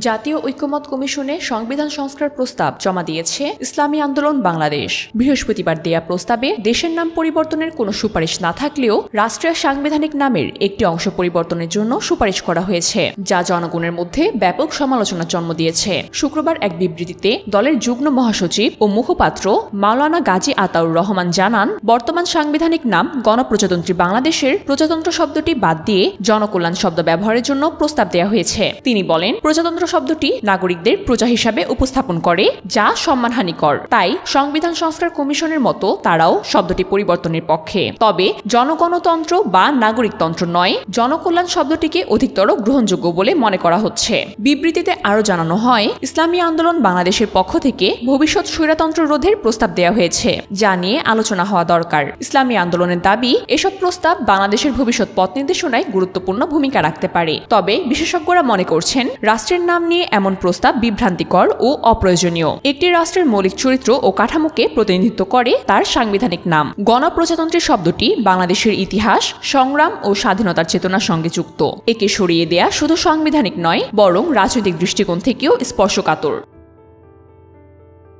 জাতীয় ঐক্যমত কমিশনে সংবিধান সংস্কার প্রস্তাব জমা দিয়েছে ইসলামী আন্দোলন বাংলাদেশ। বৃহস্পতিবার দেয়া প্রস্তাবে দেশের নাম পরিবর্তনের কোনো সুপারিশ না থাকলেও রাষ্ট্রীয় সাংবিধানিক নামের একটি অংশ পরিবর্তনের জন্য সুপারিশ করা হয়েছে, যা জনগণের মধ্যে ব্যাপক সমালোচনার জন্ম দিয়েছে। শুক্রবার এক বিবৃতিতে দলের যুগ্ম মহাসচিব ও মুখপাত্র মাওলানা গাজী আতাউর রহমান জানান, বর্তমান সাংবিধানিক নাম গণপ্রজাতন্ত্রী বাংলাদেশের প্রজাতন্ত্র শব্দটি বাদ দিয়ে জনকল্যাণ শব্দ ব্যবহারের জন্য প্রস্তাব দেওয়া হয়েছে। তিনি বলেন, প্রজাতন্ত্র শব্দটি নাগরিকদের প্রজা হিসাবে উপস্থাপন করে, যা সম্মানহানিকর। তাই সংবিধান সংস্কার কমিশনের মতো তারাও শব্দটি পরিবর্তনের পক্ষে। তবে জনগণতন্ত্র বা নাগরিকতন্ত্র নয়, জনকল্যাণ শব্দটিকে অধিকতর গ্রহণযোগ্য বলে মনে করা হচ্ছে। বিবৃতিতে আরও জানানো হয়, ইসলামী আন্দোলন বাংলাদেশের পক্ষ থেকে ভবিষ্যৎ স্বৈরতন্ত্র রোধের প্রস্তাব দেওয়া হয়েছে, যা নিয়ে আলোচনা হওয়া দরকার। ইসলামী আন্দোলনের দাবি, এসব প্রস্তাব বাংলাদেশের ভবিষ্যৎ পথ নির্দেশনায় গুরুত্বপূর্ণ ভূমিকা রাখতে পারে। তবে বিশেষজ্ঞরা মনে করছেন, রাষ্ট্রের নাম নিয়ে এমন প্রস্তাব বিভ্রান্তিকর ও অপ্রয়োজনীয়। একটি রাষ্ট্রের মৌলিক চরিত্র ও কাঠামোকে প্রতিনিধিত্ব করে তার সাংবিধানিক নাম। গণপ্রজাতন্ত্রী শব্দটি বাংলাদেশের ইতিহাস, সংগ্রাম ও স্বাধীনতার চেতনার সঙ্গে যুক্ত। একে সরিয়ে দেয়া শুধু সাংবিধানিক নয়, বরং রাজনৈতিক দৃষ্টিকোণ থেকেও স্পর্শকাতর।